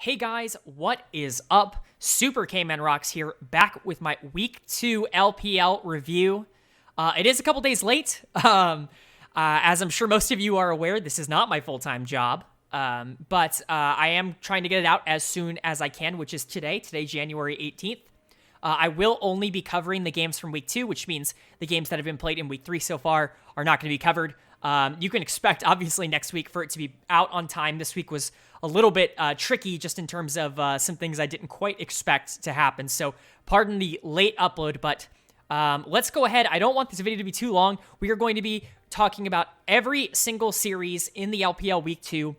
Hey guys, what is up? SuperKmanrocks here, back with my Week 2 LPL review. It is a couple days late. As I'm sure most of you are aware, this is not my full-time job. But I am trying to get it out as soon as I can, which is today, January 18th. I will only be covering the games from Week 2, which means the games that have been played in Week 3 so far are not going to be covered. You can expect, obviously, next week for it to be out on time. This week was a little bit tricky just in terms of some things I didn't quite expect to happen. So pardon the late upload, but let's go ahead. I don't want this video to be too long. We are going to be talking about every single series in the LPL Week 2.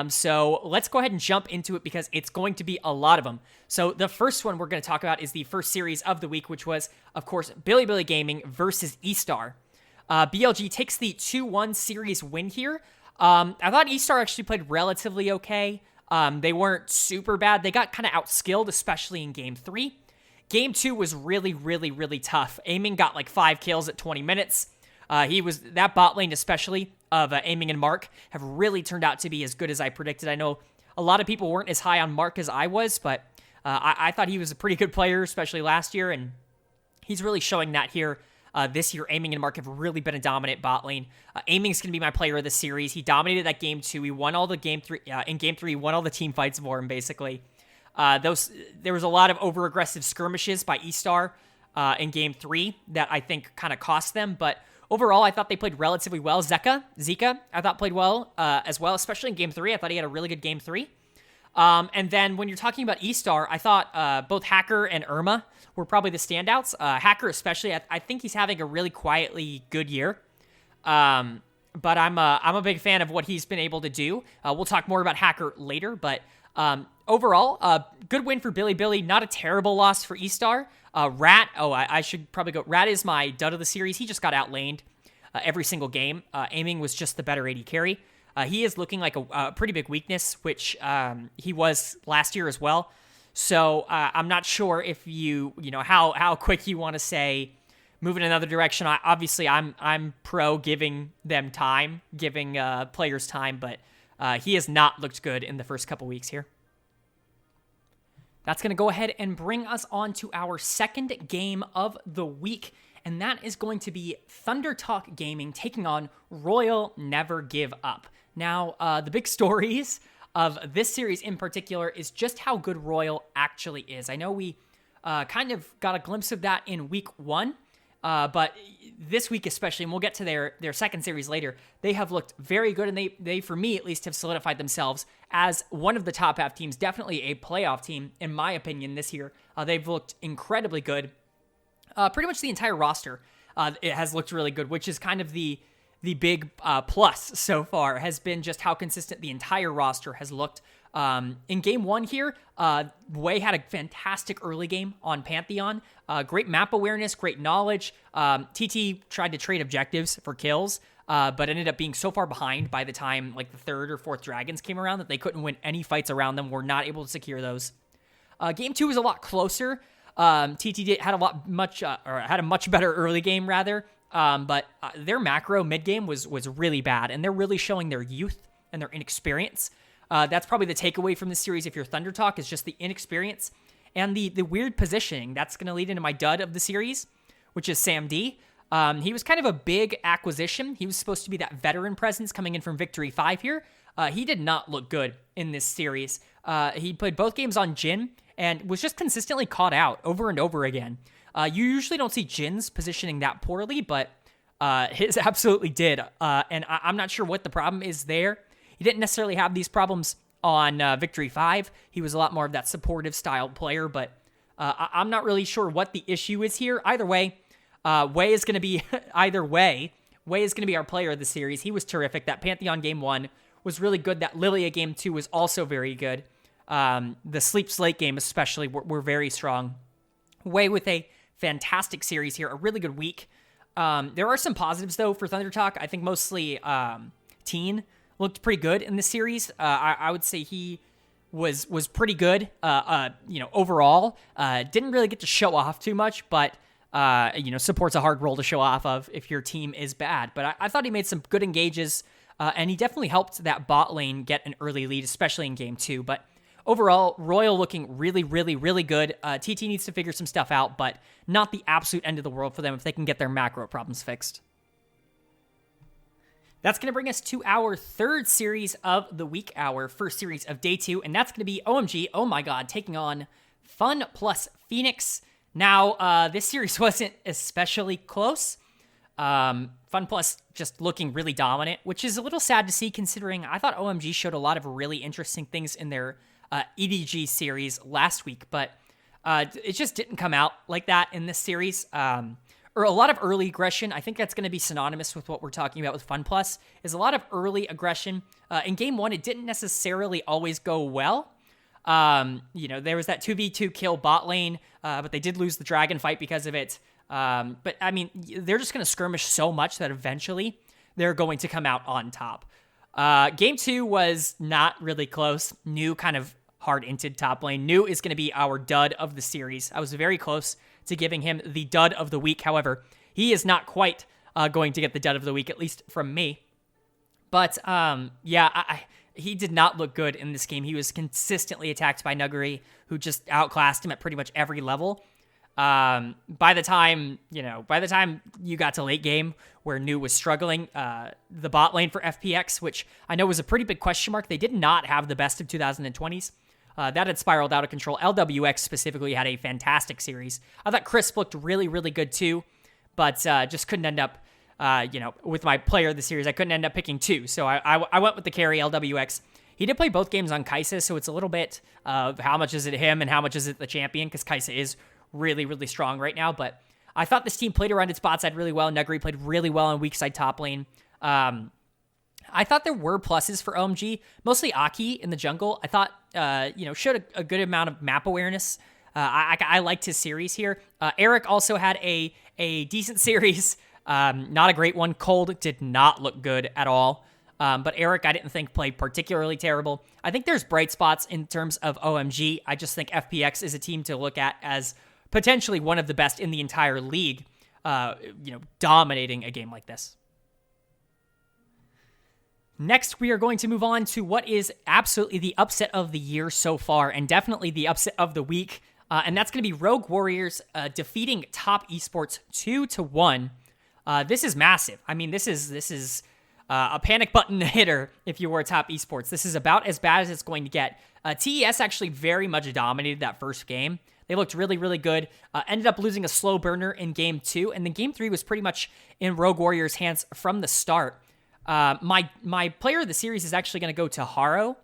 So let's go ahead and jump into it because it's going to be a lot of them. So the first one we're going to talk about is the first series of the week, which was, of course, Bilibili Gaming versus eStar. BLG takes the 2-1 series win here. I thought eStar actually played relatively okay. They weren't super bad. They got kind of outskilled, especially in Game 3. Game 2 was really tough. Aiming got like 5 kills at 20 minutes. That bot lane, especially, of Aiming and Mark, have really turned out to be as good as I predicted. I know a lot of people weren't as high on Mark as I was, but I thought he was a pretty good player, especially last year, and he's really showing that here. This year, Aiming and Mark have really been a dominant bot lane. Aiming's going to be my player of the series. He dominated that Game 2. He won all the Game 3. In Game 3, he won all the team fights for him, basically. There was a lot of over-aggressive skirmishes by eStar in Game 3 that I think kind of cost them, but overall, I thought they played relatively well. Zika, I thought played well as well, especially in Game 3. I thought he had a really good Game 3. And then when you're talking about eStar, I thought both Hacker and Irma were probably the standouts. Hacker especially, I think he's having a really quietly good year. But I'm a big fan of what he's been able to do. We'll talk more about Hacker later, but overall, good win for Bilibili. Not a terrible loss for eStar. Rat, I should probably go. Rat is my dud of the series. He just got outlaned every single game. Aiming was just the better AD carry. He is looking like a pretty big weakness, which he was last year as well. So I'm not sure if you know how quick you want to say move in another direction. I'm pro giving them time, giving players time, but he has not looked good in the first couple weeks here. That's going to go ahead and bring us on to our second game of the week, and that is going to be ThunderTalk Gaming taking on Royal Never Give Up. Now, the big stories of this series in particular is just how good Royal actually is. I know we kind of got a glimpse of that in Week 1, but this week especially, and we'll get to their second series later, they have looked very good, and they, for me at least, have solidified themselves as one of the top half teams, definitely a playoff team, in my opinion, this year. They've looked incredibly good. Pretty much the entire roster it has looked really good, which is kind of the big plus so far, has been just how consistent the entire roster has looked. In Game 1 here, Wei had a fantastic early game on Pantheon. Great map awareness, great knowledge. TT tried to trade objectives for kills, but ended up being so far behind by the time like the third or fourth dragons came around that they couldn't win any fights around them, were not able to secure those. Game 2 was a lot closer. TT had a much better early game rather. But their macro mid-game was really bad, and they're really showing their youth and their inexperience. That's probably the takeaway from this series if you're ThunderTalk, is just the inexperience and the weird positioning. That's going to lead into my dud of the series, which is Sam D. He was kind of a big acquisition. He was supposed to be that veteran presence coming in from Victory 5 here. He did not look good in this series. He played both games on Jhin and was just consistently caught out over and over again. You usually don't see Jin's positioning that poorly, but his absolutely did. And I'm not sure what the problem is there. He didn't necessarily have these problems on Victory 5. He was a lot more of that supportive style player, but I'm not really sure what the issue is here. Either way, Wei is going to be Wei is going to be our player of the series. He was terrific. That Pantheon Game 1 was really good. That Lilia Game 2 was also very good. The Sleep Slate game especially were very strong. Wei with a fantastic series here, a really good week. There are some positives, though, for ThunderTalk. I think mostly Teen looked pretty good in this series. I would say he was pretty good, overall. Didn't really get to show off too much, but, support's a hard role to show off of if your team is bad. But I thought he made some good engages, and he definitely helped that bot lane get an early lead, especially in Game 2. But overall, Royal looking really, really, really good. TT needs to figure some stuff out, but not the absolute end of the world for them if they can get their macro problems fixed. That's going to bring us to our third series of the week, our first series of day 2, and that's going to be OMG, oh my god, taking on FunPlus Phoenix. Now, this series wasn't especially close. FunPlus just looking really dominant, which is a little sad to see considering I thought OMG showed a lot of really interesting things in their EDG series last week, but it just didn't come out like that in this series. Or a lot of early aggression. I think that's going to be synonymous with what we're talking about with FunPlus, is a lot of early aggression. In game 1, it didn't necessarily always go well. There was that 2v2 kill bot lane, but they did lose the dragon fight because of it. But I mean, they're just going to skirmish so much that eventually they're going to come out on top. Game 2 was not really close. New kind of hard-inted top lane. New is going to be our dud of the series. I was very close to giving him the dud of the week. However, he is not quite going to get the dud of the week, at least from me. But he did not look good in this game. He was consistently attacked by Nuguri, who just outclassed him at pretty much every level. By the time you got to late game where New was struggling, the bot lane for FPX, which I know was a pretty big question mark. They did not have the best of 2020s. That had spiraled out of control. LWX specifically had a fantastic series. I thought Crisp looked really, really good too, but just couldn't end up, with my player of the series, I couldn't end up picking 2. So I went with the carry, LWX. He did play both games on Kai'Sa, so it's a little bit of how much is it him and how much is it the champion, because Kai'Sa is really, really strong right now. But I thought this team played around its bot side really well. Nuguri played really well on weak side top lane. I thought there were pluses for OMG, mostly Aki in the jungle. I thought, showed a good amount of map awareness. I liked his series here. Eric also had a decent series, not a great one. Cold did not look good at all. But Eric, I didn't think played particularly terrible. I think there's bright spots in terms of OMG. I just think FPX is a team to look at as potentially one of the best in the entire league, dominating a game like this. Next, we are going to move on to what is absolutely the upset of the year so far, and definitely the upset of the week, and that's going to be Rogue Warriors defeating Top Esports 2-1. This is massive. I mean, this is a panic button hitter if you were Top Esports. This is about as bad as it's going to get. TES actually very much dominated that first game. They looked really, really good. Ended up losing a slow burner in game 2, and then game 3 was pretty much in Rogue Warriors' hands from the start. My player of the series is actually going to go to Haro.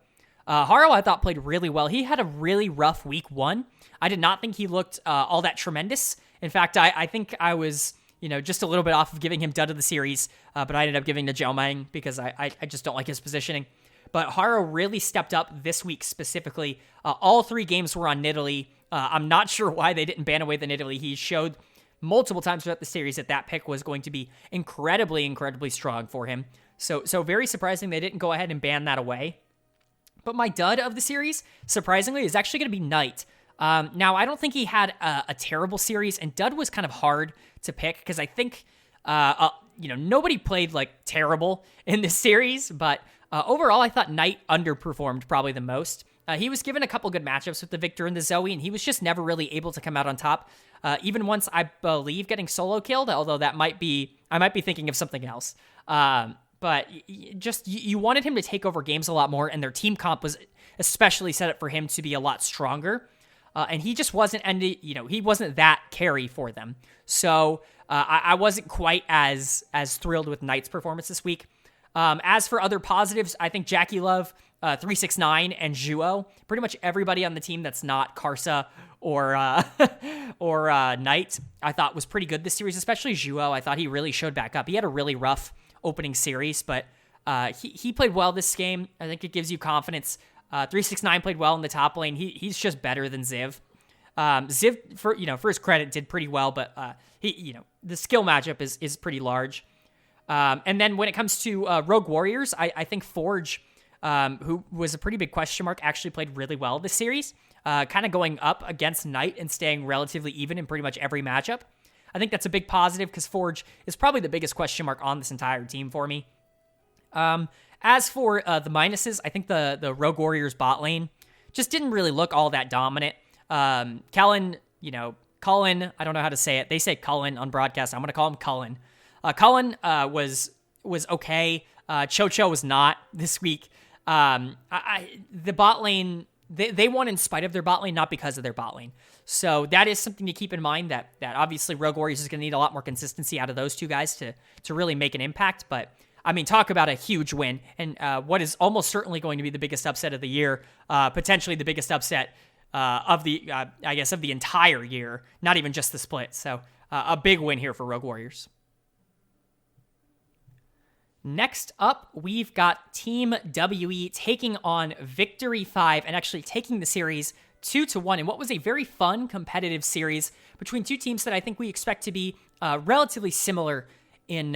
Haro, I thought, played really well. He had a really rough week 1. I did not think he looked all that tremendous. In fact, I think I was, just a little bit off of giving him dud of the series, but I ended up giving to Jiaoming because I just don't like his positioning. But Haro really stepped up this week specifically. All 3 games were on Nidalee. I'm not sure why they didn't ban away the Nidalee. He showed multiple times throughout the series that pick was going to be incredibly, incredibly strong for him. So very surprising they didn't go ahead and ban that away. But my dud of the series, surprisingly, is actually going to be Knight. Now, I don't think he had a terrible series, and dud was kind of hard to pick because I think, nobody played terrible in this series, but overall, I thought Knight underperformed probably the most. He was given a couple good matchups with the Victor and the Zoe, and he was just never really able to come out on top. Even once, I believe, getting solo killed, although I might be thinking of something else. But you wanted him to take over games a lot more, and their team comp was especially set up for him to be a lot stronger. And he just wasn't, he wasn't that carry for them. So I wasn't quite as thrilled with Knight's performance this week. As for other positives, I think Jackie Love, 369, and Zhuo, pretty much everybody on the team that's not Karsa or Knight, I thought was pretty good this series, especially Zhuo. I thought he really showed back up. He had a really rough opening series, but he played well this game. I think it gives you confidence. 369 played well in the top lane. He's just better than Ziv. Ziv, for his credit, did pretty well, but the skill matchup is pretty large. And then when it comes to Rogue Warriors, I think Forge, who was a pretty big question mark, actually played really well this series, kind of going up against Knight and staying relatively even in pretty much every matchup. I think that's a big positive because Forge is probably the biggest question mark on this entire team for me. As for the minuses, I think the Rogue Warriors bot lane just didn't really look all that dominant. Cullen, Cullen, I don't know how to say it. They say Cullen on broadcast. I'm going to call him Cullen. Cullen was okay. Chocho was not this week. The bot lane, they won in spite of their bot lane, not because of their bot lane. So that is something to keep in mind, that obviously Rogue Warriors is going to need a lot more consistency out of those two guys to really make an impact. But I mean, talk about a huge win, and what is almost certainly going to be the biggest upset of the year, potentially the biggest upset of the entire year, not even just the split. So a big win here for Rogue Warriors. Next up, we've got Team WE taking on Victory 5 and actually taking the series 2-1 in what was a very fun competitive series between two teams that I think we expect to be relatively similar in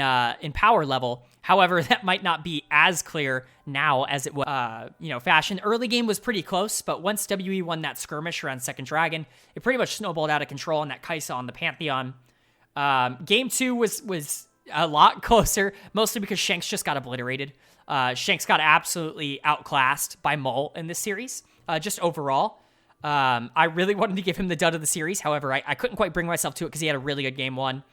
power level. However, that might not be as clear now as it was, fashion. Early game was pretty close, but once WE won that skirmish around Second Dragon, it pretty much snowballed out of control on that Kai'Sa on the Pantheon. Game 2 was a lot closer, mostly because Shanks just got obliterated. Shanks got absolutely outclassed by Mole in this series, just overall. I really wanted to give him the dud of the series. However, I couldn't quite bring myself to it because he had a really good game 1.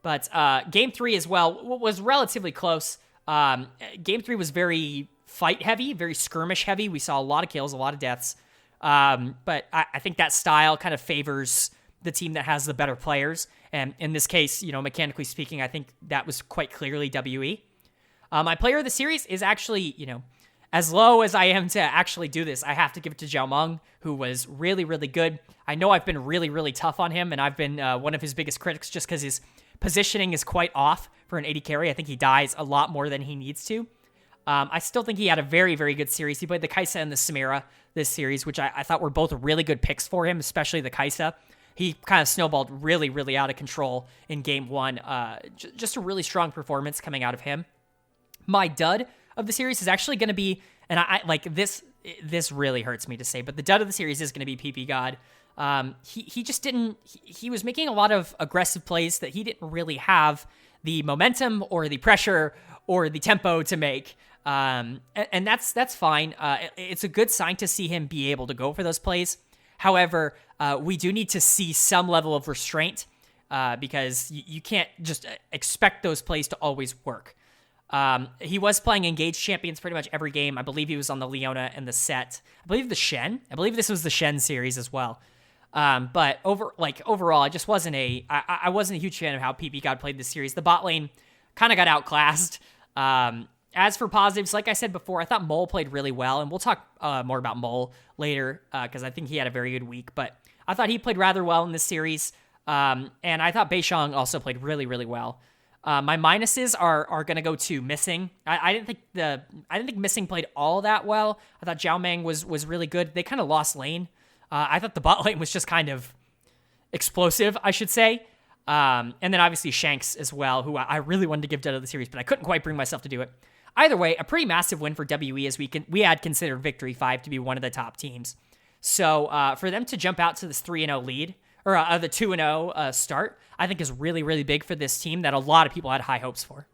But game 3 as well was relatively close. Game 3 was very fight heavy, very skirmish heavy. We saw a lot of kills, a lot of deaths. But I think that style kind of favors the team that has the better players. And in this case, mechanically speaking, I think that was quite clearly WE. My player of the series is actually, as low as I am to actually do this, I have to give it to Zhao Meng, who was really, really good. I know I've been really, really tough on him, and I've been one of his biggest critics just because his positioning is quite off for an AD carry. I think he dies a lot more than he needs to. I still think he had a very, very good series. He played the Kai'Sa and the Samira this series, which I thought were both really good picks for him, especially the Kai'Sa. He kind of snowballed really, really out of control in game 1. Just a really strong performance coming out of him. My dud of the series is actually going to be, and I like this really hurts me to say, but the dud of the series is going to be PP God. He just didn't, he was making a lot of aggressive plays that he didn't really have the momentum or the pressure or the tempo to make. And that's fine. It's a good sign to see him be able to go for those plays. However, we do need to see some level of restraint because you can't just expect those plays to always work. He was playing engaged champions pretty much every game. I believe he was on the Leona and the Set. I believe the Shen. I believe this was the Shen series as well. But overall, I just wasn't I wasn't a huge fan of how PP God played this series. The bot lane kind of got outclassed. As for positives, like I said before, I thought Mole played really well, and we'll talk more about Mole later because I think he had a very good week. But I thought he played rather well in this series, and I thought Beishang also played really, really well. My minuses are going to go to Missing. I didn't think Missing played all that well. I thought Zhao Meng was really good. They kind of lost lane. I thought the bot lane was just kind of explosive, I should say. And then obviously Shanks as well, who I really wanted to give dead of the series, but I couldn't quite bring myself to do it. Either way, a pretty massive win for WE as we had considered Victory 5 to be one of the top teams. So for them to jump out to this 3-0 lead, or the 2-0 start, I think is really, really big for this team that a lot of people had high hopes for.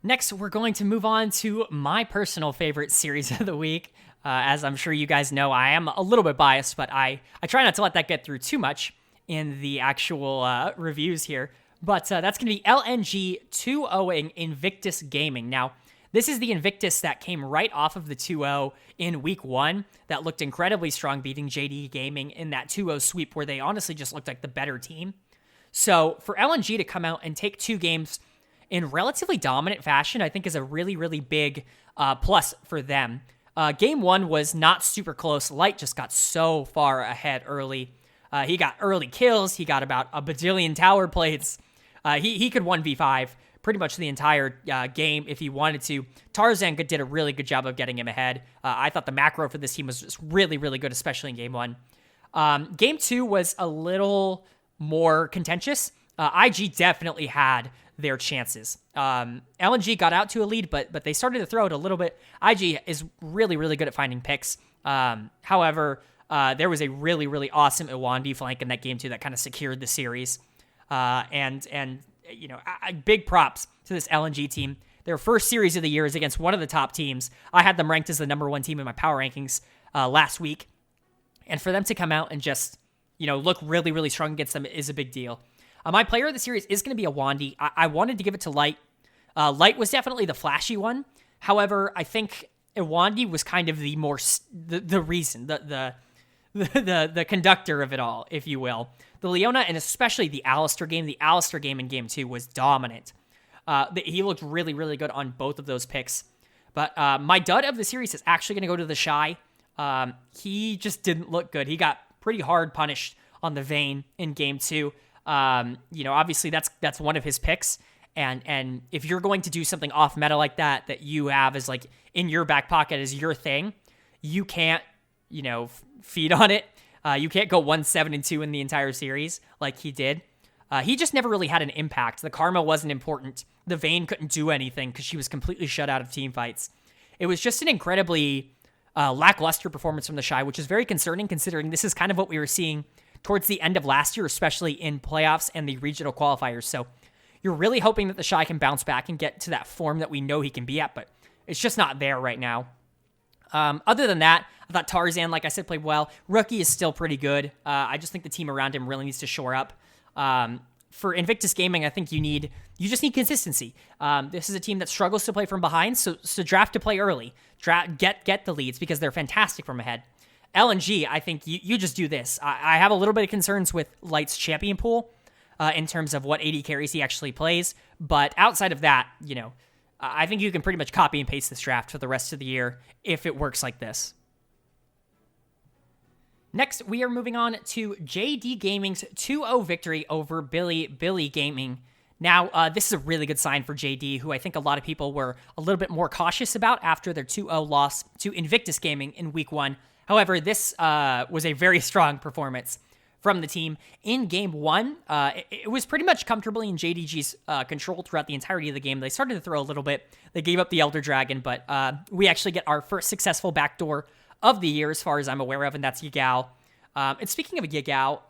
Next, we're going to move on to my personal favorite series of the week. As I'm sure you guys know, I am a little bit biased, but I try not to let that get through too much in the actual reviews here. But that's going to be LNG 2-0ing Invictus Gaming. Now, this is the Invictus that came right off of the 2-0 in week 1 that looked incredibly strong, beating JD Gaming in that 2-0 sweep where they honestly just looked like the better team. So for LNG to come out and take 2 games in relatively dominant fashion, I think is a really, really big plus for them. Game 1 was not super close. Light just got so far ahead early. He got early kills. He got about a bajillion tower plates. He could 1v5 pretty much the entire game if he wanted to. Tarzan did a really good job of getting him ahead. I thought the macro for this team was just really, really good, especially in game 1. Game 2 was a little more contentious. IG definitely had their chances. LNG got out to a lead, but they started to throw it a little bit. IG is really, really good at finding picks. However, there was a really, really awesome Iwandi flank in that game 2 that kind of secured the series. And big props to this LNG team. Their first series of the year is against one of the top teams. I had them ranked as the number 1 team in my power rankings last week. And for them to come out and just, look really, really strong against them is a big deal. My player of the series is going to be a Wandy. I wanted to give it to Light. Light was definitely the flashy one. However, I think Wandy was kind of the more the reason, the conductor of it all, if you will. The Leona and especially the Alistar game in game 2 was dominant. He looked really, really good on both of those picks. But my dud of the series is actually going to go to the Shy. He just didn't look good. He got pretty hard punished on the Vayne in game 2. Obviously that's one of his picks. And if you're going to do something off meta like that you have as like in your back pocket as your thing, you can't, feed on it. You can't go 1-7-2 in the entire series like he did. He just never really had an impact. The Karma wasn't important. The Vayne couldn't do anything because she was completely shut out of team fights. It was just an incredibly lackluster performance from the Shy, which is very concerning considering this is kind of what we were seeing towards the end of last year, especially in playoffs and the regional qualifiers. So you're really hoping that the Shy can bounce back and get to that form that we know he can be at, but it's just not there right now. Other than that, I thought Tarzan, like I said, played well. Rookie is still pretty good. I just think the team around him really needs to shore up. For Invictus Gaming, I think you just need consistency. This is a team that struggles to play from behind, so draft to play early. Get the leads because they're fantastic from ahead. LNG, I think you just do this. I have a little bit of concerns with Light's champion pool in terms of what AD carries he actually plays, but outside of that, I think you can pretty much copy and paste this draft for the rest of the year if it works like this. Next, we are moving on to JD Gaming's 2-0 victory over Bilibili Gaming. Now, this is a really good sign for JD, who I think a lot of people were a little bit more cautious about after their 2-0 loss to Invictus Gaming in Week 1. However, this was a very strong performance from the team. In Game 1, it was pretty much comfortably in JDG's control throughout the entirety of the game. They started to throw a little bit. They gave up the Elder Dragon, but we actually get our first successful backdoor of the year as far as I'm aware of, and that's Yagao. And speaking of Yagao,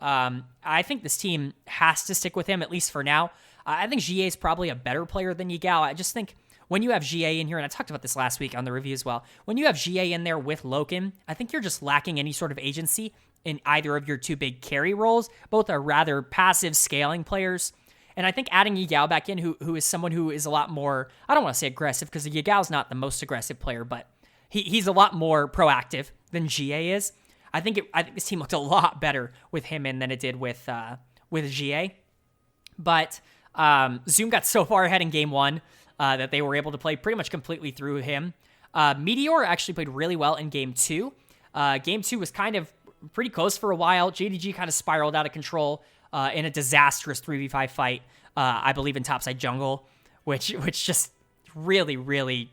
I think this team has to stick with him, at least for now. I think GA is probably a better player than Yagao. I just think when you have GA in here, and I talked about this last week on the review as well, when you have GA in there with Loken, I think you're just lacking any sort of agency in either of your two big carry roles. Both are rather passive scaling players. And I think adding Yagao back in, who is someone who is a lot more, I don't want to say aggressive, because Yagao's not the most aggressive player, but he's a lot more proactive than GA is. I think this team looked a lot better with him in than it did with GA. But Zoom got so far ahead in Game 1 that they were able to play pretty much completely through him. Meteor actually played really well in Game 2. Game 2 was kind of pretty close for a while. JDG kind of spiraled out of control in a disastrous 3v5 fight, I believe in topside jungle, which just really, really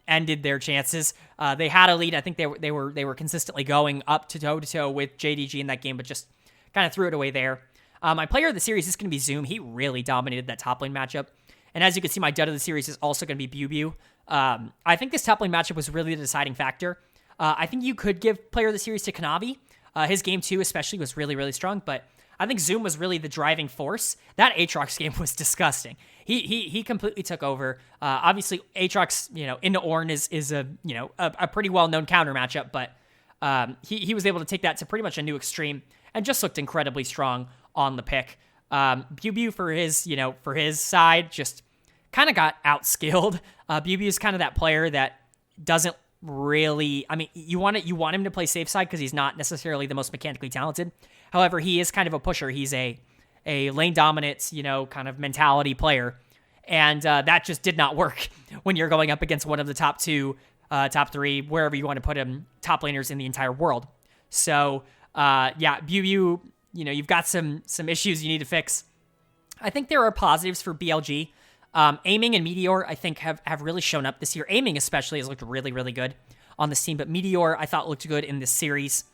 ended their chances. They had a lead. I think they were consistently going up to toe-to-toe with JDG in that game, but just kind of threw it away there. My player of the series is going to be Zoom. He really dominated that top lane matchup. And as you can see, my dud of the series is also going to be BuBu. I think this top lane matchup was really the deciding factor. I think you could give player of the series to Kanavi. His game 2 especially was really, really strong, but I think Zoom was really the driving force. That Aatrox game was disgusting. He completely took over. Obviously, Aatrox, into Ornn is a pretty well-known counter matchup, but he was able to take that to pretty much a new extreme and just looked incredibly strong on the pick. BuBu for his side just kind of got outskilled. BuBu is kind of that player that doesn't really, you want him to play safe side because he's not necessarily the most mechanically talented. However, he is kind of a pusher. He's a lane dominance, kind of mentality player. And that just did not work when you're going up against one of the top 2, top 3, wherever you want to put him, top laners in the entire world. So, BuBu, you've got some issues you need to fix. I think there are positives for BLG. Aiming and Meteor, I think, have really shown up this year. Aiming especially has looked really, really good on this team, but Meteor, I thought, looked good in this series.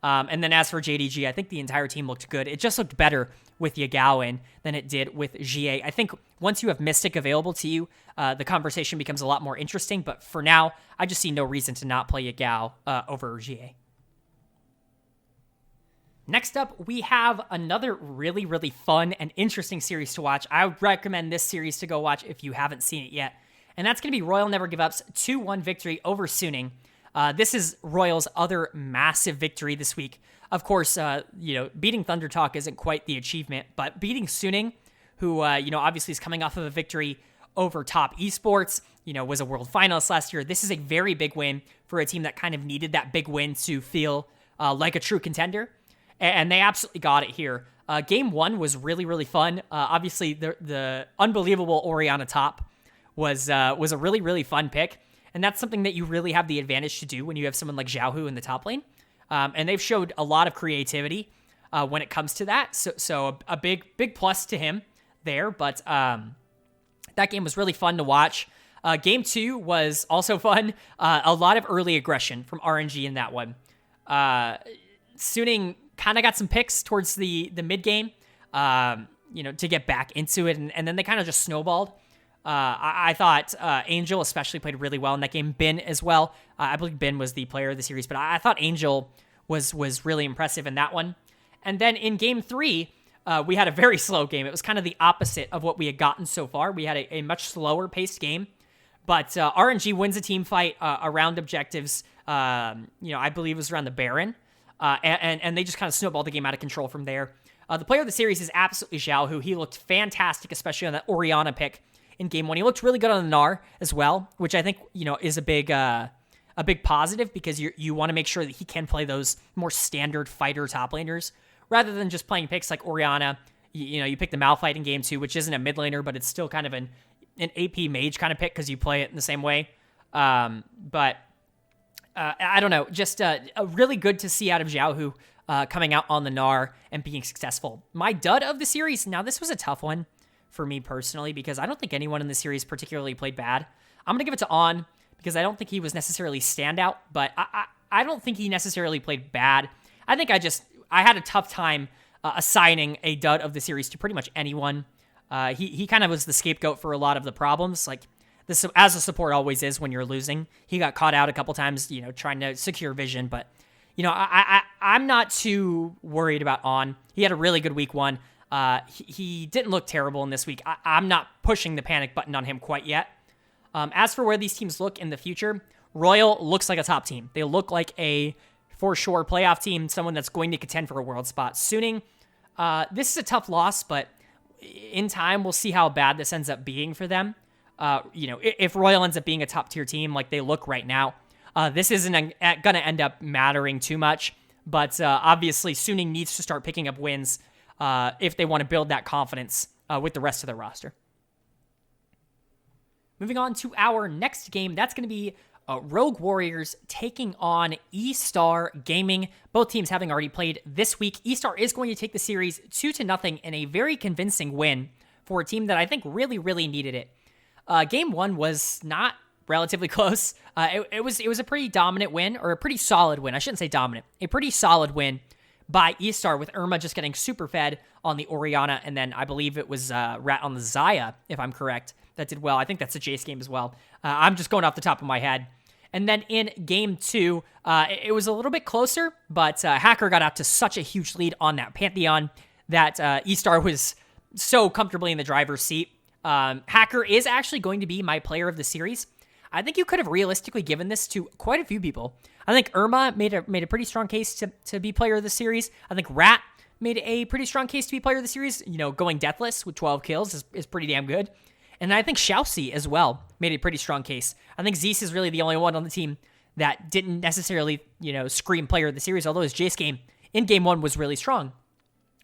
And then as for JDG, I think the entire team looked good. It just looked better with Yagao in than it did with GA. I think once you have Mystic available to you, the conversation becomes a lot more interesting, but for now, I just see no reason to not play Yagao over GA. Next up, we have another really, really fun and interesting series to watch. I would recommend this series to go watch if you haven't seen it yet. and that's going to be Royal Never Give Up's 2-1 victory over Suning. This is Royal's other massive victory this week. Of course, beating ThunderTalk isn't quite the achievement, but beating Suning, who, obviously is coming off of a victory over top Esports, was a world finalist last year. This is a very big win for a team that kind of needed that big win to feel like a true contender, and they absolutely got it here. Game 1 was really, really fun. Obviously, the unbelievable Orianna top was a really, really fun pick, and that's something that you really have the advantage to do when you have someone like Xiaohu in the top lane. And they've showed a lot of creativity when it comes to that. So a big plus to him there. But that game was really fun to watch. Game 2 was also fun. A lot of early aggression from RNG in that one. Suning kind of got some picks towards the mid game, to get back into it. And then they kind of just snowballed. I thought Angel especially played really well in that game. Bin as well. I believe Bin was the player of the series, but I thought Angel was really impressive in that one. And then in game 3, we had a very slow game. It was kind of the opposite of what we had gotten so far. We had a much slower paced game, but RNG wins a team fight around objectives. I believe it was around the Baron, and they just kind of snowballed the game out of control from there. The player of the series is absolutely Xiaohu. He looked fantastic, especially on that Orianna pick in game 1. He looked really good on the Gnar as well, which I think, is a big positive, because you want to make sure that he can play those more standard fighter top laners rather than just playing picks like Orianna. You pick the Malphite in game 2, which isn't a mid laner, but it's still kind of an AP mage kind of pick because you play it in the same way. But I don't know, just really good to see out of Xiaohu coming out on the Gnar and being successful. My dud of the series, now this was a tough one for me personally, because I don't think anyone in the series particularly played bad. I'm going to give it to On, because I don't think he was necessarily standout, but I don't think he necessarily played bad. I think I had a tough time assigning a dud of the series to pretty much anyone. He kind of was the scapegoat for a lot of the problems, like this, as a support always is when you're losing. He got caught out a couple times, trying to secure vision, but I'm not too worried about On. He had a really good week 1. He didn't look terrible in this week. I'm not pushing the panic button on him quite yet. As for where these teams look in the future, Royal looks like a top team. They look like a, for sure, playoff team, someone that's going to contend for a world spot. Suning, this is a tough loss, but in time, we'll see how bad this ends up being for them. If Royal ends up being a top-tier team like they look right now, this isn't going to end up mattering too much. But obviously, Suning needs to start picking up wins if they want to build that confidence with the rest of their roster. Moving on to our next game, that's going to be Rogue Warriors taking on eStar Gaming. Both teams having already played this week. eStar is going to take the series 2-0 in a very convincing win for a team that I think really, really needed it. Game 1 was not relatively close. It was a pretty dominant win, or a pretty solid win. I shouldn't say dominant. A pretty solid win by eStar, with Irma just getting super fed on the Orianna, and then I believe it was Rat on the Xayah, if I'm correct, that did well. I think that's a Jace game as well. I'm just going off the top of my head. And then in game 2, it was a little bit closer, but Hacker got out to such a huge lead on that Pantheon that eStar was so comfortably in the driver's seat. Hacker is actually going to be my player of the series. I think you could have realistically given this to quite a few people. I think Irma made a pretty strong case to be player of the series. I think Rat made a pretty strong case to be player of the series. Going deathless with 12 kills is pretty damn good. And I think Xiaoxi as well made a pretty strong case. I think Zeus is really the only one on the team that didn't necessarily, scream player of the series, although his Jace game in game 1 was really strong.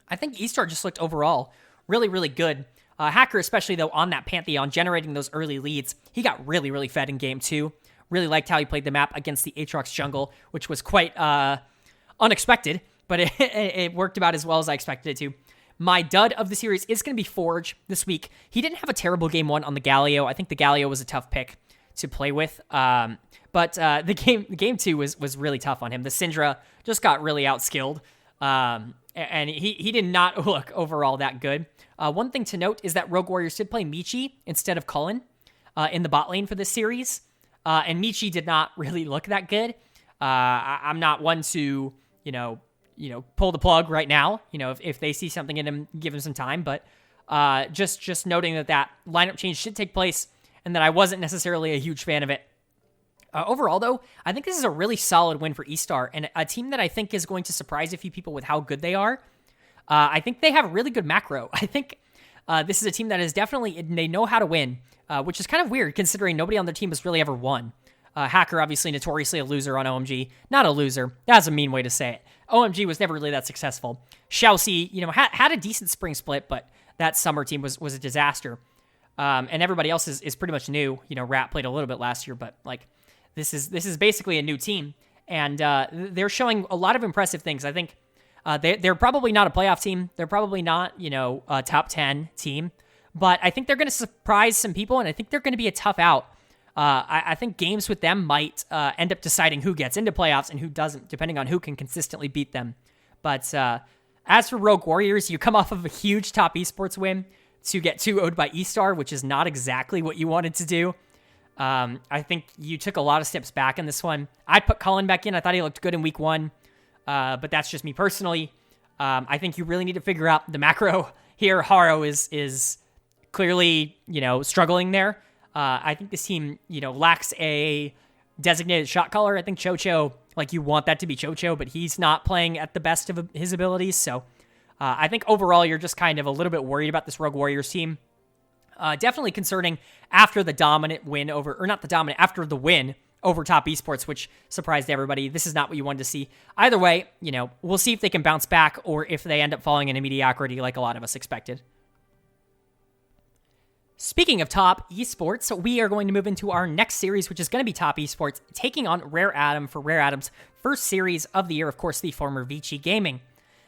I think eStar just looked overall really, really good. Hacker, especially though, on that Pantheon, generating those early leads, he got really, really fed in game 2. Really liked how he played the map against the Aatrox jungle, which was quite unexpected, but it worked about as well as I expected it to. My dud of the series is going to be Forge this week. He didn't have a terrible game 1 on the Galio. I think the Galio was a tough pick to play with, but the game 2 was really tough on him. The Syndra just got really outskilled, and he did not look overall that good. One thing to note is that Rogue Warriors did play Michi instead of Cullen in the bot lane for this series, and Michi did not really look that good. I'm not one to, pull the plug right now. If they see something in him, give him some time. But just noting that lineup change should take place, and that I wasn't necessarily a huge fan of it. Overall, though, I think this is a really solid win for eStar, and a team that I think is going to surprise a few people with how good they are. I think they have a really good macro. I think this is a team that is definitely, they know how to win, which is kind of weird considering nobody on their team has really ever won. Hacker, obviously, notoriously a loser on OMG. Not a loser. That's a mean way to say it. OMG was never really that successful. Chelsea, had a decent spring split, but that summer team was a disaster. And everybody else is pretty much new. Rat played a little bit last year, but this is basically a new team, and they're showing a lot of impressive things. I think they're probably not a playoff team. They're probably not a top 10 team, but I think they're going to surprise some people, and I think they're going to be a tough out. I think games with them might end up deciding who gets into playoffs and who doesn't, depending on who can consistently beat them. But as for Rogue Warriors, you come off of a huge top esports win to get 2-0'd by eStar, which is not exactly what you wanted to do. I think you took a lot of steps back in this one. I'd put Cullen back in. I thought he looked good in week 1, but that's just me personally. I think you really need to figure out the macro here. Haro is clearly, struggling there. I think this team, lacks a designated shot caller. I think Chocho, you want that to be Chocho, but he's not playing at the best of his abilities. So I think overall you're just kind of a little bit worried about this Rogue Warriors team. Definitely concerning after the dominant win over, or not the dominant, after the win over top esports, which surprised everybody. This is not what you wanted to see. Either way, we'll see if they can bounce back or if they end up falling into mediocrity like a lot of us expected. Speaking of top esports, we are going to move into our next series, which is going to be top esports, taking on Rare Adam for Rare Adam's first series of the year, of course, the former Vici Gaming.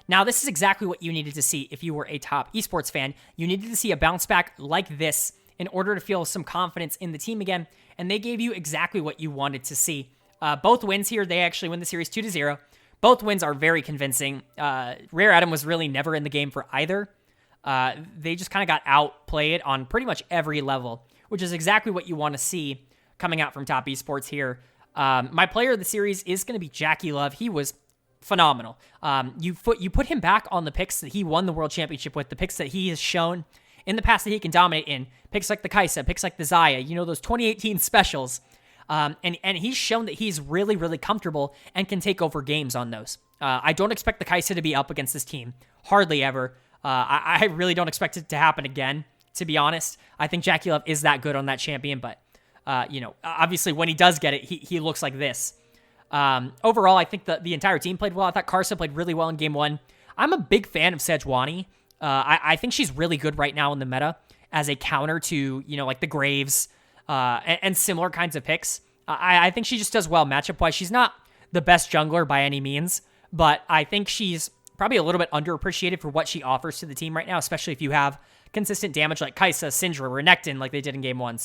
Now, this is exactly what you needed to see if you were a top esports fan. You needed to see a bounce back like this in order to feel some confidence in the team again, and they gave you exactly what you wanted to see. Both wins here, they actually win the series 2-0. Both wins are very convincing. Rare Adam was really never in the game for either. They just kind of got outplayed on pretty much every level, which is exactly what you want to see coming out from top esports here. My player of the series is going to be Jackie Love. He was phenomenal. You put him back on the picks that he won the world championship with, the picks that he has shown in the past that he can dominate in, picks like the Kaisa, picks like the Zaya, those 2018 specials. And he's shown that he's really, really comfortable and can take over games on those. I don't expect the Kaisa to be up against this team. Hardly ever. I really don't expect it to happen again, to be honest. I think Jackie Love is that good on that champion, but, obviously when he does get it, he looks like this. Overall, I think the entire team played well. I thought Karsa played really well in game 1. I'm a big fan of Sejuani. I think she's really good right now in the meta as a counter to, the Graves and similar kinds of picks. I think she just does well matchup-wise. She's not the best jungler by any means, but I think she's probably a little bit underappreciated for what she offers to the team right now, especially if you have consistent damage like Kaisa, Syndra, Renekton like they did in game 1.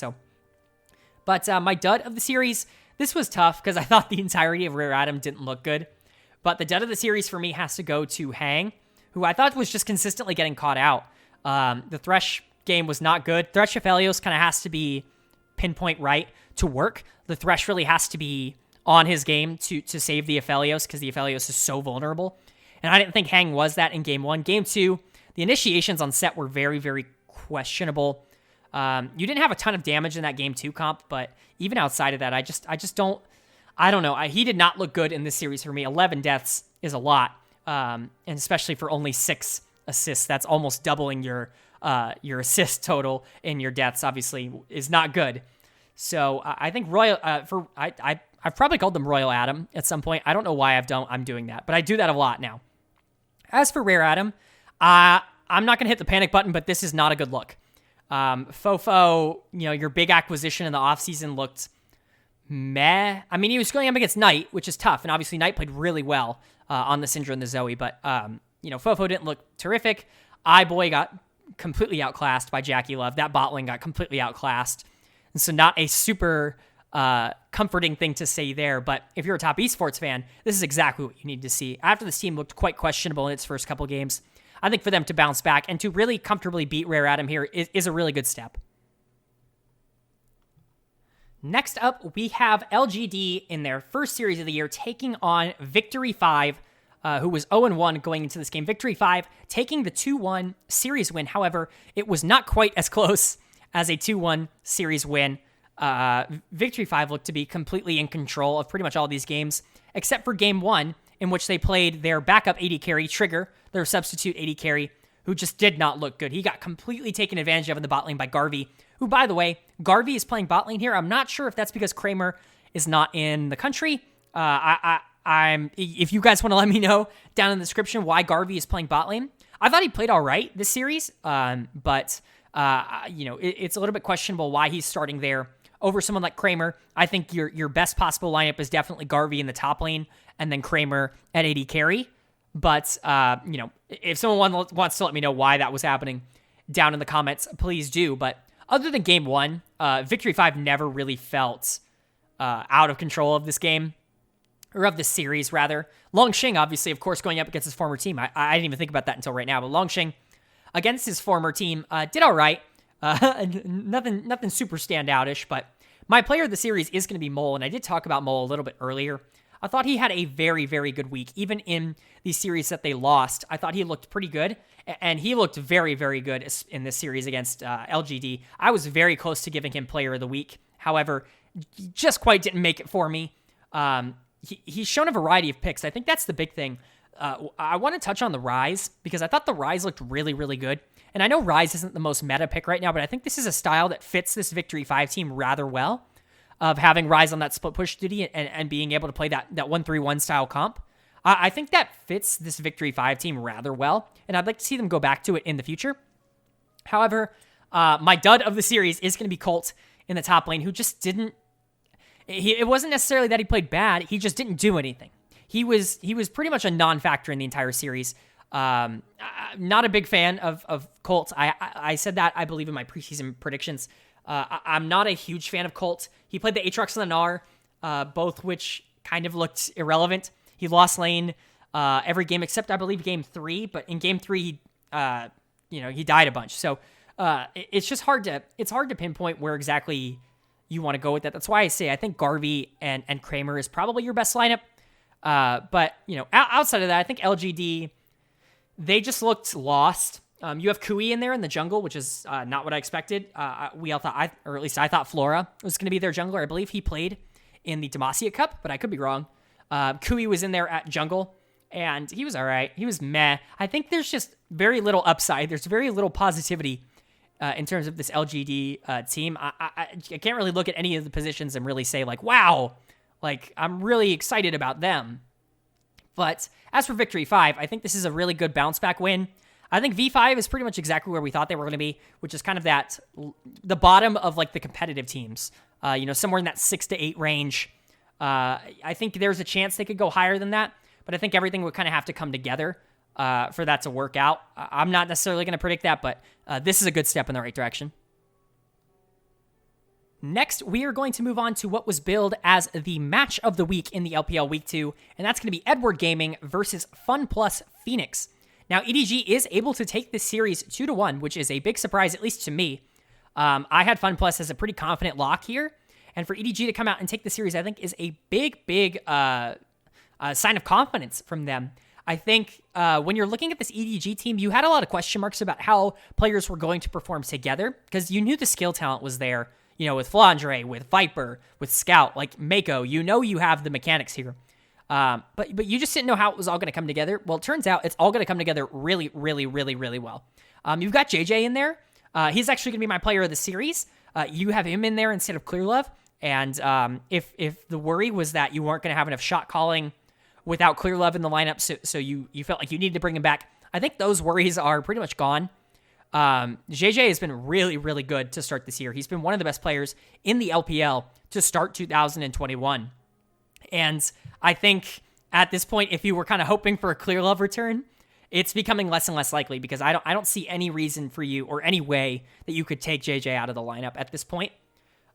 But my dud of the series, this was tough because I thought the entirety of Rare Adam didn't look good. But the dud of the series for me has to go to Hang, who I thought was just consistently getting caught out. The Thresh game was not good. Thresh Aphelios kind of has to be pinpoint right to work. The Thresh really has to be on his game to save the Aphelios because the Aphelios is so vulnerable. And I didn't think Hang was that in game 1. Game 2, the initiations on set were very, very questionable. You didn't have a ton of damage in that game 2 comp, but even outside of that, I just don't know. He did not look good in this series for me. 11 deaths is a lot, and especially for only 6 assists. That's almost doubling your assist total in your deaths. Obviously, is not good. So I think I've probably called them Royal Adam at some point. I don't know why I'm doing that, but I do that a lot now. As for Rare Adam, I'm not going to hit the panic button, but this is not a good look. Fofo, your big acquisition in the offseason looked meh. I mean, he was going up against Knight, which is tough, and obviously Knight played really well on the Syndra and the Zoe, but, Fofo didn't look terrific. iBoy got completely outclassed by Jackie Love. That bot lane got completely outclassed, and so not a super comforting thing to say there, but if you're a top esports fan, this is exactly what you need to see. After this team looked quite questionable in its first couple games, I think for them to bounce back and to really comfortably beat Rare Adam here is a really good step. Next up, we have LGD in their first series of the year taking on Victory 5, who was 0-1 going into this game. Victory 5 taking the 2-1 series win. However, it was not quite as close as a 2-1 series win. Victory 5 looked to be completely in control of pretty much all these games, except for game 1, in which they played their backup AD carry, Trigger, their substitute AD carry, who just did not look good. He got completely taken advantage of in the bot lane by Garvey, who, by the way, Garvey is playing bot lane here. I'm not sure if that's because Kramer is not in the country. If you guys want to let me know down in the description why Garvey is playing bot lane. I thought he played all right this series, but it's a little bit questionable why he's starting there over someone like Kramer. I think your best possible lineup is definitely Garvey in the top lane and then Kramer at AD carry. But, if someone wants to let me know why that was happening down in the comments, please do. But other than game 1, Victory 5 never really felt out of control of this game, or of this series, rather. Longxing, obviously, of course, going up against his former team. I didn't even think about that until right now, but Longxing, against his former team, did all right. Nothing super standoutish, but my player of the series is going to be Mole, and I did talk about Mole a little bit earlier. I thought he had a very, very good week. Even in the series that they lost, I thought he looked pretty good, and he looked very, very good in this series against LGD. I was very close to giving him player of the week. However, he just quite didn't make it for me. He's shown a variety of picks. I think that's the big thing. I want to touch on the Ryze, because I thought the Ryze looked really, really good. And I know Ryze isn't the most meta pick right now, but I think this is a style that fits this Victory 5 team rather well, of having Ryze on that split push duty and being able to play that 1-3-1 style comp. I think that fits this Victory 5 team rather well, and I'd like to see them go back to it in the future. However, my dud of the series is going to be Colt in the top lane, who just didn't... It wasn't necessarily that he played bad, he just didn't do anything. He was pretty much a non-factor in the entire series. Not a big fan of Colt. I said that, I believe, in my preseason predictions. I'm not a huge fan of Colt. He played the Aatrox and the Gnar, both which kind of looked irrelevant. He lost lane every game except, I believe, game 3. But in game 3, he died a bunch. So it's just hard to pinpoint where exactly you want to go with that. That's why I say I think Garvey and Kramer is probably your best lineup. But outside of that, I think LGD, they just looked lost. You have Kui in there in the jungle, which is not what I expected. We all thought, or at least I thought Flora was going to be their jungler. I believe he played in the Demacia Cup, but I could be wrong. Kui was in there at jungle, and he was all right. He was meh. I think there's just very little upside. There's very little positivity in terms of this LGD team. I can't really look at any of the positions and really say, like, wow, like, I'm really excited about them. But as for Victory 5, I think this is a really good bounce back win. I think V5 is pretty much exactly where we thought they were going to be, which is kind of the bottom of like the competitive teams, somewhere in that 6 to 8 range. I think there's a chance they could go higher than that, but I think everything would kind of have to come together for that to work out. I'm not necessarily going to predict that, but this is a good step in the right direction. Next, we are going to move on to what was billed as the match of the week in the LPL Week 2, and that's going to be Edward Gaming versus FunPlus Phoenix. Now, EDG is able to take this series 2-1, which is a big surprise, at least to me. I had FunPlus as a pretty confident lock here, and for EDG to come out and take the series, I think, is a big sign of confidence from them. I think when you're looking at this EDG team, you had a lot of question marks about how players were going to perform together, because you knew the skill talent was there, with Flandre, with Viper, with Scout, like Mako. You have the mechanics here. But you just didn't know how it was all going to come together. Well, it turns out it's all going to come together really, really, really, really well. You've got JJ in there. He's actually going to be my player of the series. You have him in there instead of Clearlove. And if the worry was that you weren't going to have enough shot calling without Clearlove in the lineup, so you felt like you needed to bring him back, I think those worries are pretty much gone. JJ has been really, really good to start this year. He's been one of the best players in the LPL to start 2021. And I think at this point, if you were kind of hoping for a Clearlove return, it's becoming less and less likely, because I don't see any reason for you or any way that you could take JJ out of the lineup at this point.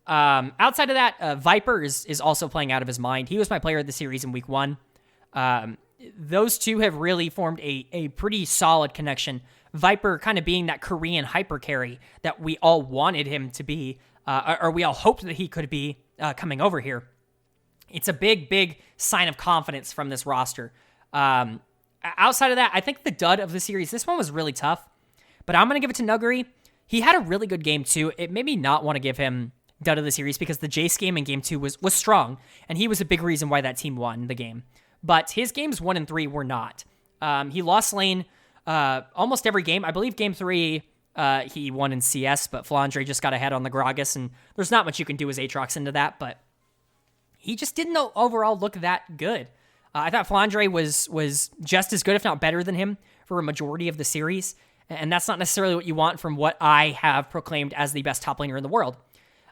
Outside of that, Viper is also playing out of his mind. He was my player of the series in week 1. Those two have really formed a pretty solid connection. Viper kind of being that Korean hyper carry that we all wanted him to be, or we all hoped that he could be coming over here. It's a big sign of confidence from this roster. Outside of that, I think the dud of the series, this one was really tough, but I'm going to give it to Nuggery. he had a really good game too. It made me not want to give him dud of the series because the Jace game in game 2 was strong, and he was a big reason why that team won the game. But his games 1 and 3 were not. He lost lane almost every game. I believe game 3 he won in CS, but Flandre just got ahead on the Gragas, and there's not much you can do as Aatrox into that, but he just didn't overall look that good. I thought Flandre was just as good, if not better than him, for a majority of the series, and that's not necessarily what you want from what I have proclaimed as the best top laner in the world.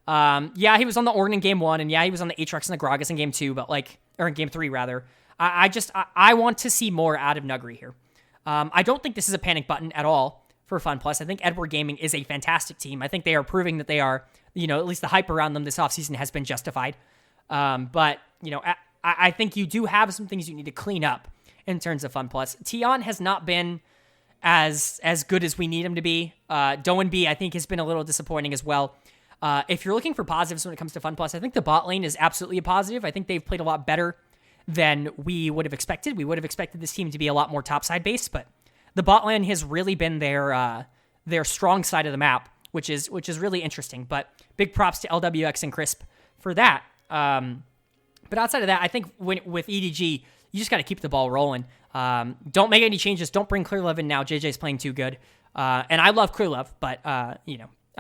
Yeah, he was on the Ornn in game 1, and yeah, he was on the Aatrox and the Gragas in game 2, but or in game 3 rather. I want to see more out of Nuguri here. I don't think this is a panic button at all for FunPlus. I think Edward Gaming is a fantastic team. I think they are proving that they are, at least the hype around them this offseason has been justified. But, I think you do have some things you need to clean up in terms of FunPlus. Tion has not been as good as we need him to be. Doan B, I think, has been a little disappointing as well. If you're looking for positives when it comes to FunPlus, I think the bot lane is absolutely a positive. I think they've played a lot better than we would have expected. We would have expected this team to be a lot more topside based, but the bot lane has really been their strong side of the map, which is really interesting. But big props to LWX and Crisp for that. But outside of that, I think with EDG, you just got to keep the ball rolling. Don't make any changes. Don't bring Clearlove in now. JJ's playing too good. And I love Clearlove, but,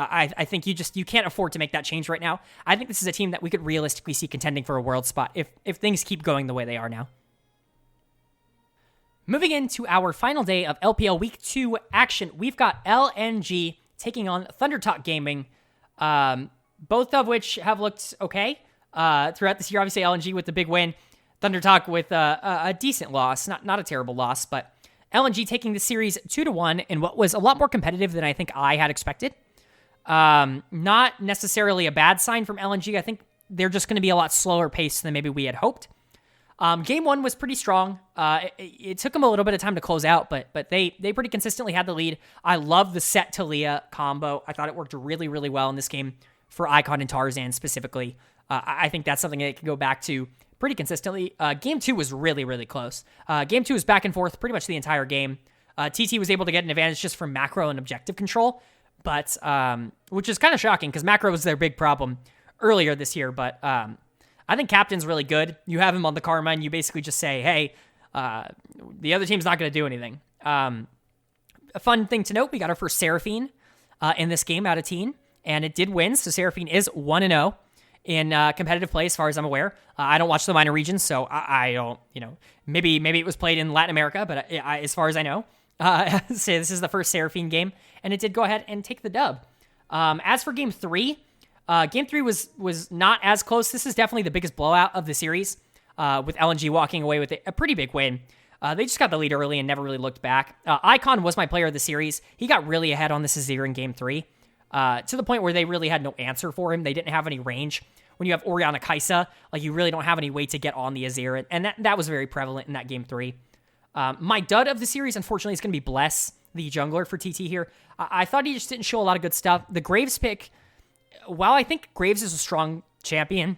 I think you can't afford to make that change right now. I think this is a team that we could realistically see contending for a world spot if things keep going the way they are now. Moving into our final day of LPL Week 2 action, we've got LNG taking on ThunderTalk Gaming, both of which have looked okay throughout this year. Obviously, LNG with the big win, ThunderTalk with a decent loss, not a terrible loss, but LNG taking the series 2-1 in what was a lot more competitive than I think I had expected. Not necessarily a bad sign from LNG. I think they're just going to be a lot slower paced than maybe we had hoped. Game 1 was pretty strong. It took them a little bit of time to close out, but they pretty consistently had the lead. I love the Set to Leah combo. I thought it worked really, really well in this game for Icon and Tarzan specifically. I think that's something they can go back to pretty consistently. Game 2 was really, really close. Game 2 was back and forth pretty much the entire game. TT was able to get an advantage just from macro and objective control, but which is kind of shocking because macro was their big problem earlier this year, but I think Captain's really good. You have him on the Karma, and you basically just say, hey, the other team's not going to do anything. A fun thing to note, we got our first Seraphine in this game out of Teen, and it did win, so Seraphine is 1-0 in competitive play as far as I'm aware. I don't watch the minor regions, so I don't, maybe it was played in Latin America, but as far as I know, say this is the first Seraphine game, and it did go ahead and take the dub. As for Game 3, Game 3 was not as close. This is definitely the biggest blowout of the series, with LNG walking away with a pretty big win. They just got the lead early and never really looked back. Icon was my player of the series. He got really ahead on this Azir in Game 3, to the point where they really had no answer for him. They didn't have any range. When you have Orianna Kaisa, you really don't have any way to get on the Azir, and that was very prevalent in that Game 3. My dud of the series, unfortunately, is going to be Bless, the jungler for TT here. I thought he just didn't show a lot of good stuff. The Graves pick, while I think Graves is a strong champion,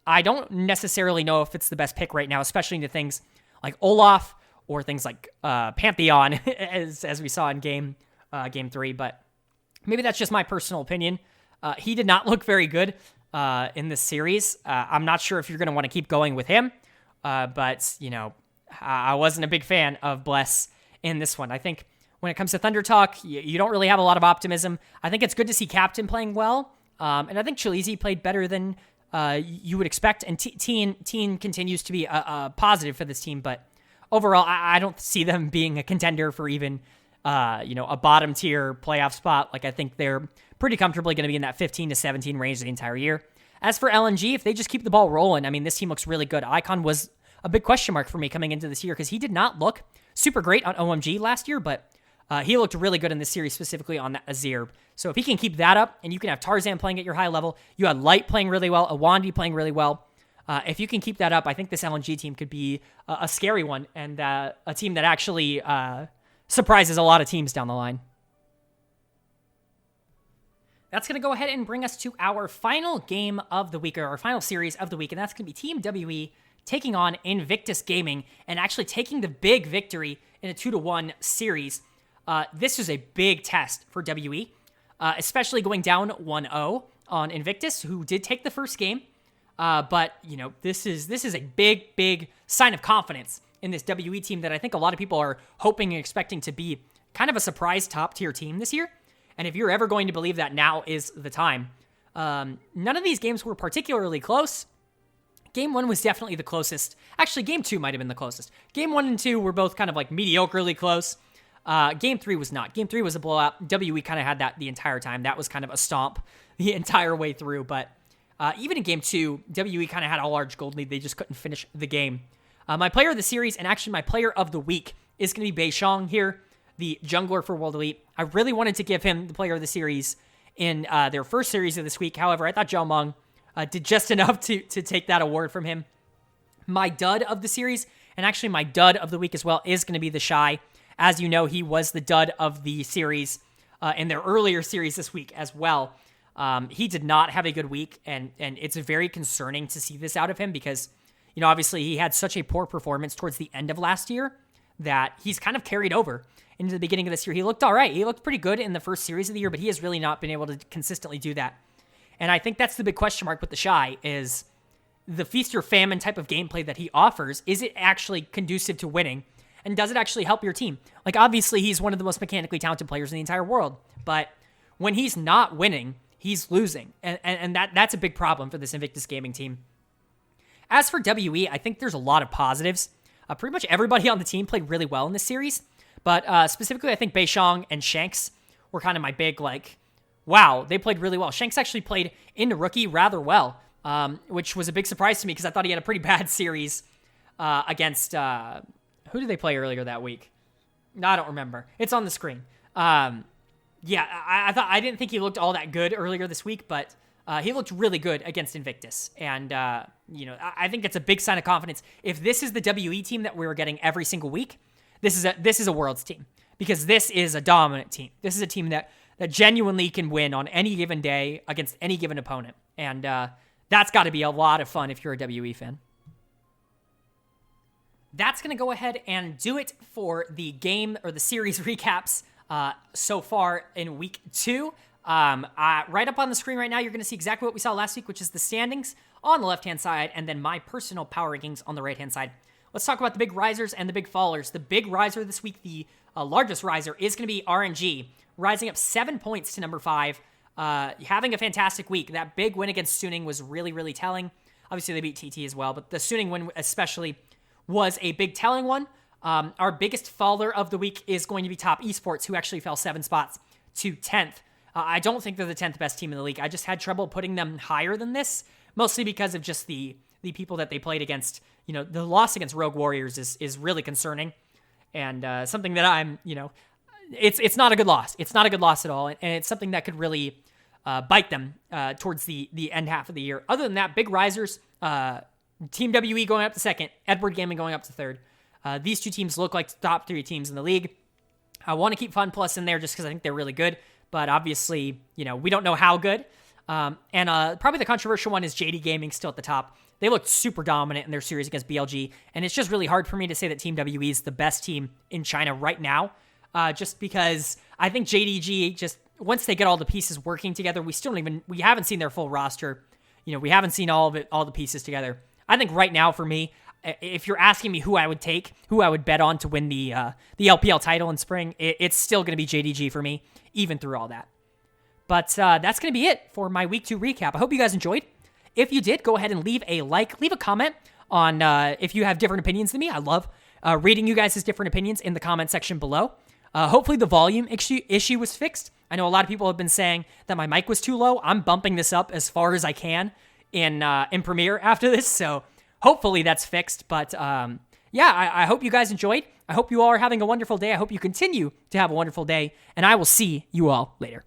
I don't necessarily know if it's the best pick right now, especially into things like Olaf or things like Pantheon, as we saw in Game 3. But maybe that's just my personal opinion. He did not look very good in this series. I'm not sure if you're going to want to keep going with him, but, I wasn't a big fan of Bless in this one. I think when it comes to ThunderTalk, you don't really have a lot of optimism. I think it's good to see Captain playing well. And I think Chalizi played better than you would expect. And Teen continues to be a positive for this team. But overall, I don't see them being a contender for even, a bottom tier playoff spot. I think they're pretty comfortably going to be in that 15 to 17 range the entire year. As for LNG, if they just keep the ball rolling, this team looks really good. Icon was a big question mark for me coming into this year because he did not look super great on OMG last year, but he looked really good in this series, specifically on that Azir. So if he can keep that up, and you can have Tarzan playing at your high level, you had Light playing really well, Awandi playing really well. If you can keep that up, I think this LNG team could be a scary one, and a team that actually surprises a lot of teams down the line. That's going to go ahead and bring us to our final game of the week, or our final series of the week, and that's going to be Team WE taking on Invictus Gaming and actually taking the big victory in a 2-1 series. This was a big test for WE. especially going down 1-0 on Invictus, who did take the first game. But, this is a big, big sign of confidence in this WE team that I think a lot of people are hoping and expecting to be kind of a surprise top-tier team this year. And if you're ever going to believe that, now is the time. None of these games were particularly close. Game 1 was definitely the closest. Actually, Game 2 might have been the closest. Game 1 and 2 were both kind of like mediocrely close. Game 3 was not. Game 3 was a blowout. WE kind of had that the entire time. That was kind of a stomp the entire way through. But even in Game 2, WE kind of had a large gold lead. They just couldn't finish the game. My player of the series, and actually my player of the week, is going to be Beishong here, the jungler for World Elite. I really wanted to give him the player of the series in their first series of this week. However, I thought Zhao Meng did just enough to take that award from him. My dud of the series, and actually my dud of the week as well, is going to be the Shy. As you know, he was the dud of the series in their earlier series this week as well. He did not have a good week, and it's very concerning to see this out of him because, obviously he had such a poor performance towards the end of last year that he's kind of carried over into the beginning of this year. He looked all right. He looked pretty good in the first series of the year, but he has really not been able to consistently do that. And I think that's the big question mark with the Shy is the feast or famine type of gameplay that he offers. Is it actually conducive to winning? And does it actually help your team? Like, obviously, he's one of the most mechanically talented players in the entire world. But when he's not winning, he's losing. And that's a big problem for this Invictus Gaming team. As for WE, I think there's a lot of positives. Pretty much everybody on the team played really well in this series. But specifically, I think Beishong and Shanks were kind of my big, wow, they played really well. Shanks actually played in the rookie rather well, which was a big surprise to me because I thought he had a pretty bad series against... who did they play earlier that week? No, I don't remember. It's on the screen. I didn't think he looked all that good earlier this week, but he looked really good against Invictus. And, I think it's a big sign of confidence. If this is the WE team that we were getting every single week, this is a Worlds team because this is a dominant team. This is a team that genuinely can win on any given day against any given opponent. And that's got to be a lot of fun if you're a WE fan. That's going to go ahead and do it for the game or the series recaps so far in week 2. Right up on the screen right now, you're going to see exactly what we saw last week, which is the standings on the left-hand side and then my personal power rankings on the right-hand side. Let's talk about the big risers and the big fallers. The big riser this week, the largest riser, is going to be RNG, rising up 7 points to number 5, having a fantastic week. That big win against Suning was really, really telling. Obviously, they beat TT as well, but the Suning win especially was a big telling one. Our biggest faller of the week is going to be Top Esports, who actually fell 7 spots to 10th. I don't think they're the 10th best team in the league. I just had trouble putting them higher than this, mostly because of just the people that they played against. The loss against Rogue Warriors is really concerning, and something that I'm, it's not a good loss. It's not a good loss at all, and it's something that could really bite them towards the end half of the year. Other than that, big risers, Team WE going up to 2nd, Edward Gaming going up to 3rd. These two teams look like the top 3 teams in the league. I want to keep FunPlus in there just because I think they're really good, but obviously, we don't know how good. And probably the controversial one is JD Gaming still at the top. They looked super dominant in their series against BLG, and it's just really hard for me to say that Team WE is the best team in China right now, just because I think JDG, just once they get all the pieces working together, we haven't seen their full roster. We haven't seen all the pieces together. I think right now for me, if you're asking me who I would take, who I would bet on to win the LPL title in spring, it's still going to be JDG for me, even through all that. But that's going to be it for my Week 2 recap. I hope you guys enjoyed. If you did, go ahead and leave a like, leave a comment on if you have different opinions than me. I love reading you guys' different opinions in the comment section below. Hopefully the volume issue was fixed. I know a lot of people have been saying that my mic was too low. I'm bumping this up as far as I can in Premiere after this, so hopefully that's fixed. But I hope you guys enjoyed. I hope you all are having a wonderful day. I hope you continue to have a wonderful day, and I will see you all later.